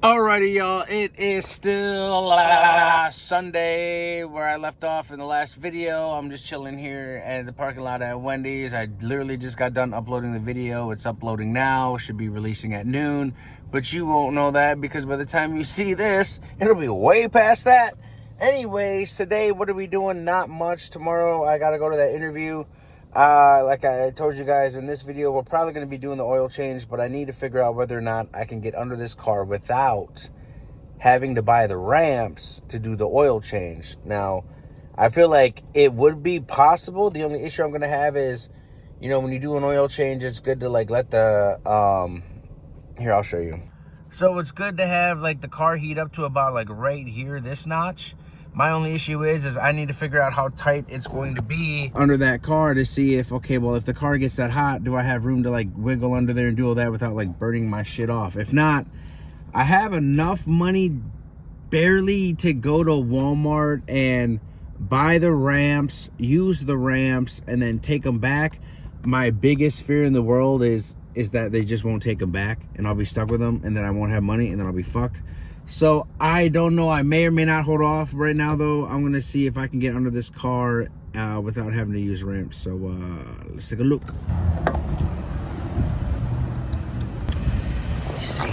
Alrighty, y'all. It is still Sunday where I left off in the last video. I'm just chilling here at the parking lot at Wendy's. I literally just got done uploading the video. It's uploading now. Should be releasing at noon. But you won't know that because by the time you see this, it'll be way past that. Anyways, today, what are we doing? Not much. Tomorrow, I got to go to that interview. Like I told you guys in this video, we're probably going to be doing the oil change, but I need to figure out whether or not I can get under this car without having to buy the ramps to do the oil change. Now, I feel like it would be possible. The only issue I'm going to have is, you know, when you do an oil change, it's good to like let the, here, I'll show you. So it's good to have like the car heat up to about like right here, this notch. My only issue is I need to figure out how tight it's going to be under that car to see if, okay, well, if the car gets that hot, do I have room to like wiggle under there and do all that without like burning my shit off? If not, I have enough money barely to go to Walmart and buy the ramps, use the ramps, and then take them back. My biggest fear in the world is that they just won't take them back and I'll be stuck with them and then I won't have money and then I'll be fucked. So I don't know. I may or may not hold off right now, though. I'm going to see if I can get under this car without having to use ramps. So let's take a look. Let's see.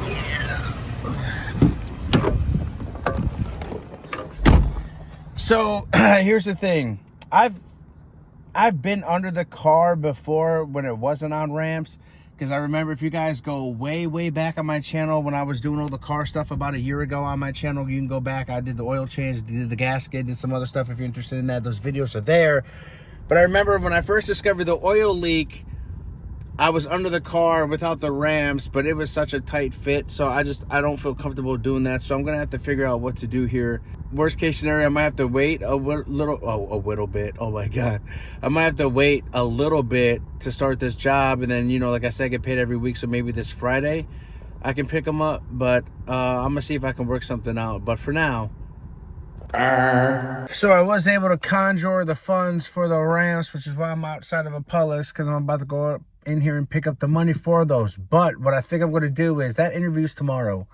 Yeah. So here's the thing. I've been under the car before when it wasn't on ramps. Because I remember, if you guys go way back on my channel, when I was doing all the car stuff about a year ago on my channel, you can go back. I did the oil change, did the gasket, did some other stuff. If you're interested in that, those videos are there. But I remember when I first discovered the oil leak, I was under the car without the ramps, but it was such a tight fit. So I don't feel comfortable doing that. So I'm going to have to figure out what to do here. Worst case scenario, I might have to wait a little bit. Oh my God. I might have to wait a little bit to start this job. And then, you know, like I said, I get paid every week. So maybe this Friday I can pick them up. But I'm going to see if I can work something out. But for now, so I was able to conjure the funds for the ramps, which is why I'm outside of a Publix, because I'm about to go up in here and pick up the money for those. But what I think I'm going to do is, that interview's tomorrow.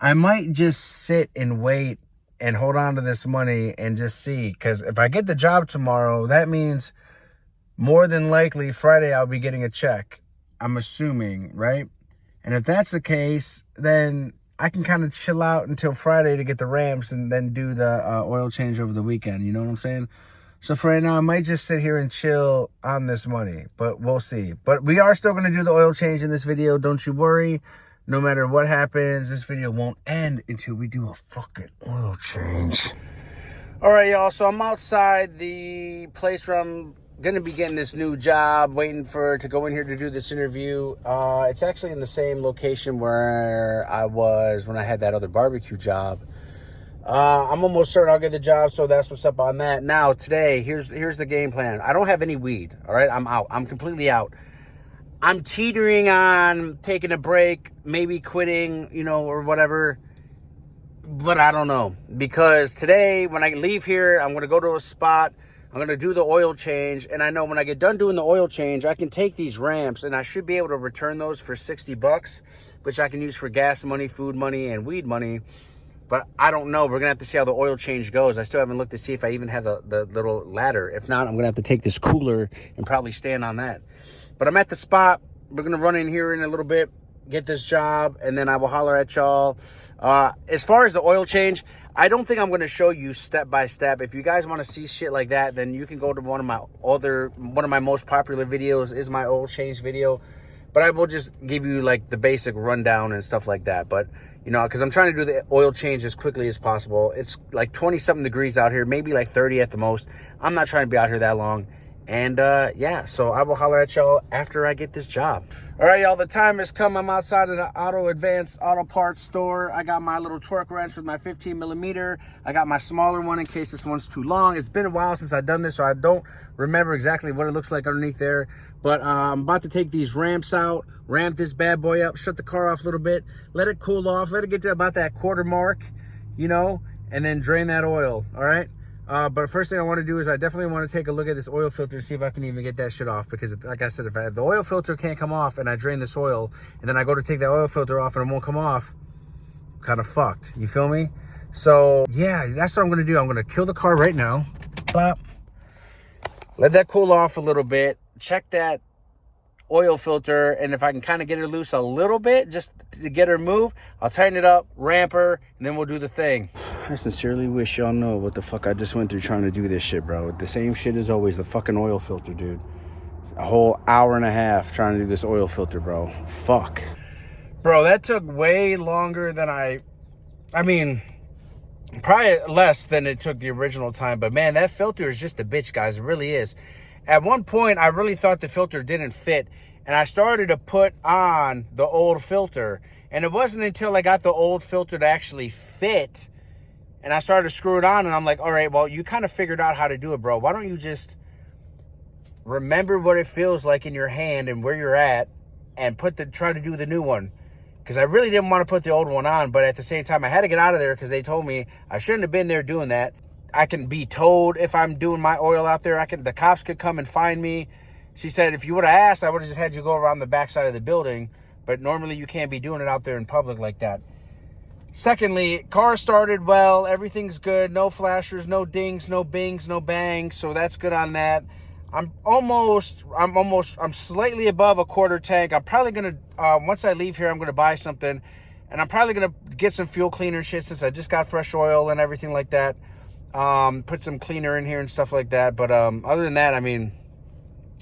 I might just sit and wait and hold on to this money and just see. Because if I get the job tomorrow, that means more than likely Friday I'll be getting a check. I'm assuming, right? And if that's the case, then I can kind of chill out until Friday to get the ramps and then do the oil change over the weekend. You know what I'm saying? So for right now, I might just sit here and chill on this money, but we'll see. But we are still going to do the oil change in this video. Don't you worry. No matter what happens, this video won't end until we do a fucking oil change. All right, y'all. So I'm outside the place where I'm going to be getting this new job, waiting to go in here to do this interview. It's actually in the same location where I was when I had that other barbecue job. I'm almost certain I'll get the job, so that's what's up on that. Now, today, here's the game plan. I don't have any weed, all right? I'm out. I'm completely out. I'm teetering on taking a break, maybe quitting, you know, or whatever. But I don't know. Because today, when I leave here, I'm going to go to a spot. I'm going to do the oil change. And I know when I get done doing the oil change, I can take these ramps, and I should be able to return those for $60, which I can use for gas money, food money, and weed money. But I don't know. We're going to have to see how the oil change goes. I still haven't looked to see if I even have the little ladder. If not, I'm going to have to take this cooler and probably stand on that. But I'm at the spot. We're going to run in here in a little bit, get this job, and then I will holler at y'all. As far as the oil change, I don't think I'm going to show you step by step. If you guys want to see shit like that, then you can go to one of my most popular videos is my oil change video. But I will just give you like the basic rundown and stuff like that. But, you know, because I'm trying to do the oil change as quickly as possible. It's like 20-something degrees out here, maybe like 30 at the most. I'm not trying to be out here that long. And, yeah, so I will holler at y'all after I get this job. All right, y'all, the time has come. I'm outside of the Auto Advanced Auto Parts store. I got my little torque wrench with my 15 millimeter. I got my smaller one in case this one's too long. It's been a while since I've done this, so I don't remember exactly what it looks like underneath there. But I'm about to take these ramps out, ramp this bad boy up, shut the car off a little bit, let it cool off, let it get to about that quarter mark, you know, and then drain that oil, all right? But first thing I want to do is I definitely want to take a look at this oil filter and see if I can even get that shit off. Because like I said, if the oil filter can't come off and I drain this oil and then I go to take that oil filter off and it won't come off, kind of fucked. You feel me? So yeah, that's what I'm going to do. I'm going to kill the car right now. Bop. Let that cool off a little bit. Check that oil filter, and if I can kind of get her loose a little bit just to get her move, I'll tighten it up, ramp her, and then we'll do the thing. I sincerely wish y'all know what the fuck I just went through trying to do this shit, bro. The same shit as always, the fucking oil filter, dude. A whole hour and a half trying to do this oil filter, bro. Fuck. Bro, that took way longer than I mean, probably less than it took the original time, but man, that filter is just a bitch, guys. It really is. At one point, I really thought the filter didn't fit, and I started to put on the old filter, and it wasn't until I got the old filter to actually fit, and I started to screw it on, and I'm like, all right, well, you kind of figured out how to do it, bro. Why don't you just remember what it feels like in your hand and where you're at, and try to do the new one? Because I really didn't want to put the old one on, but at the same time, I had to get out of there because they told me I shouldn't have been there doing that. I can be towed if I'm doing my oil out there. The cops could come and find me. She said, if you would have asked, I would have just had you go around the backside of the building. But normally you can't be doing it out there in public like that. Secondly, car started well. Everything's good. No flashers, no dings, no bings, no bangs. So that's good on that. I'm slightly above a quarter tank. I'm probably going to, once I leave here, I'm going to buy something. And I'm probably going to get some fuel cleaner shit since I just got fresh oil and everything like that. Put some cleaner in here and stuff like that. But other than that, I mean,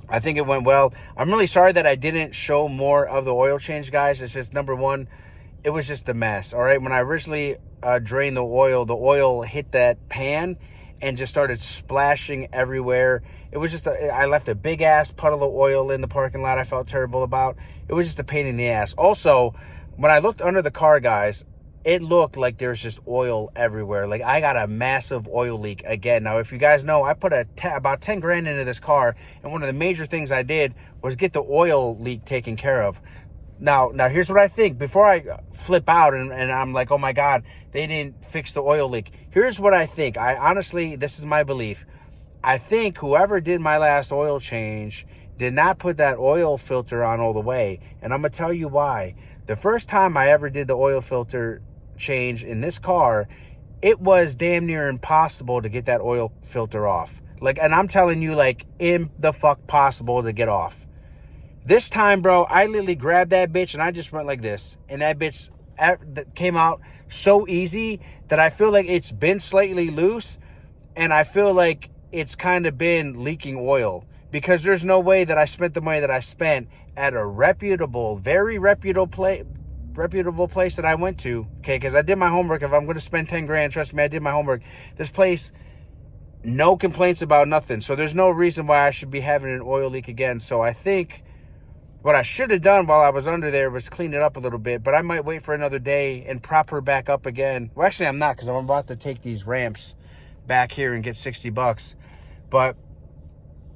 I think it went well. I'm really sorry that I didn't show more of the oil change, guys. It's just, number one, it was just a mess. All right, when I originally drained the oil hit that pan and just started splashing everywhere. It was just I left a big ass puddle of oil in the parking lot. I felt terrible about. It was just a pain in the ass. Also, when I looked under the car, guys, it looked like there's just oil everywhere. Like, I got a massive oil leak again. Now, if you guys know, I put about 10 grand into this car, and one of the major things I did was get the oil leak taken care of. Now here's what I think. Before I flip out and I'm like, oh my God, they didn't fix the oil leak. Here's what I think. Honestly, this is my belief. I think whoever did my last oil change did not put that oil filter on all the way. And I'm going to tell you why. The first time I ever did the oil filter change in this car, it was damn near impossible to get that oil filter off. Like, and I'm telling you, like, impossible to get off. This time, bro, I literally grabbed that bitch and I just went like this, and that bitch came out so easy that I feel like it's been slightly loose, and I feel like it's kind of been leaking oil, because there's no way that I spent the money that I spent at a reputable, very reputable place that I went to, okay, because I did my homework. If I'm going to spend 10 grand, trust me, I did my homework. This place, no complaints about nothing, so there's no reason why I should be having an oil leak again. So I think what I should have done while I was under there was clean it up a little bit, but I might wait for another day and prop her back up again. Well, actually, I'm not, because I'm about to take these ramps back here and get $60. But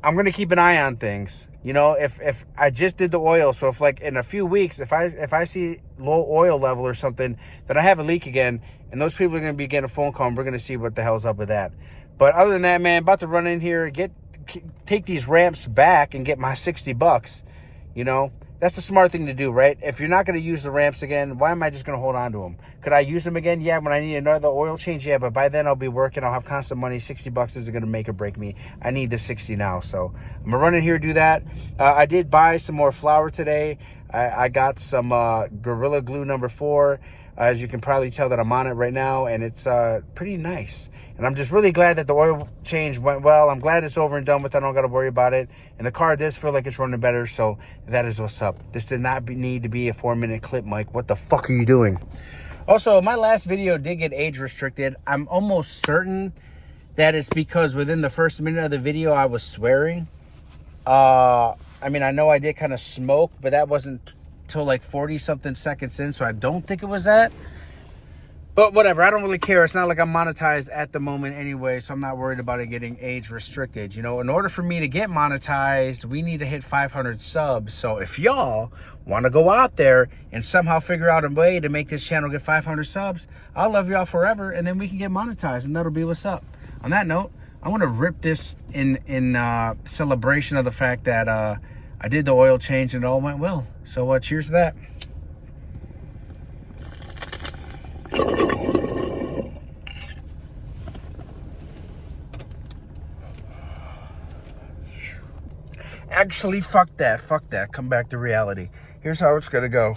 I'm going to keep an eye on things. You know, if I just did the oil, so if like in a few weeks, if I see low oil level or something, then I have a leak again, and those people are going to be getting a phone call, and we're going to see what the hell's up with that. But other than that, man, about to run in here, take these ramps back and get my $60. You know, that's the smart thing to do, right? If you're not going to use the ramps again, why am I just going to hold on to them? Could I use them again? Yeah, when I need another oil change, yeah, but by then I'll be working, I'll have constant money. $60 isn't going to make or break me. I need the 60 now, so I'm going to run in here, do that. I did buy some more flour today. I got some Gorilla Glue number 4. As you can probably tell that I'm on it right now, and it's pretty nice. And I'm just really glad that the oil change went well. I'm glad it's over and done with. I don't got to worry about it. And the car does feel like it's running better, so that is what's up. This did not need to be a 4-minute clip, Mike. What the fuck are you doing? Also, my last video did get age restricted. I'm almost certain that it's because within the first minute of the video, I was swearing. I mean, I know I did kind of smoke, but that wasn't till like 40-something seconds in, so I don't think it was that. But whatever, I don't really care. It's not like I'm monetized at the moment anyway, so I'm not worried about it getting age restricted. You know, in order for me to get monetized, we need to hit 500 subs. So if y'all want to go out there and somehow figure out a way to make this channel get 500 subs, I'll love y'all forever, and then we can get monetized, and that'll be what's up. On that note, I want to rip this in celebration of the fact that I did the oil change and it all went well. So cheers to that. Actually, fuck that. Come back to reality. Here's how it's gonna go.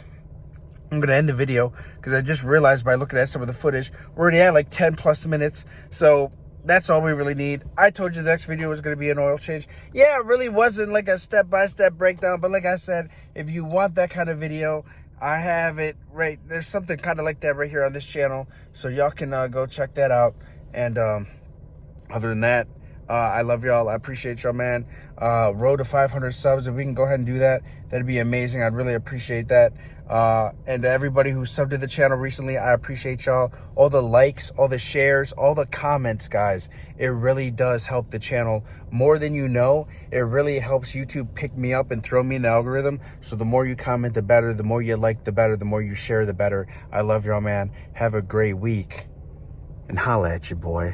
I'm gonna end the video because I just realized by looking at some of the footage, we're already at like 10 plus minutes. So that's all we really need. I told you the next video was gonna be an oil change. Yeah, it really wasn't like a step-by-step breakdown, but like I said, if you want that kind of video, I have it right. There's something kind of like that right here on this channel. So y'all can go check that out. And other than that, I love y'all. I appreciate y'all, man. Road to 500 subs. If we can go ahead and do that, that'd be amazing. I'd really appreciate that. And everybody who subbed to the channel recently, I appreciate y'all. All the likes, all the shares, all the comments, guys. It really does help the channel more than you know. It really helps YouTube pick me up and throw me in the algorithm. So the more you comment, the better. The more you like, the better. The more you share, the better. I love y'all, man. Have a great week. And holla at you, boy.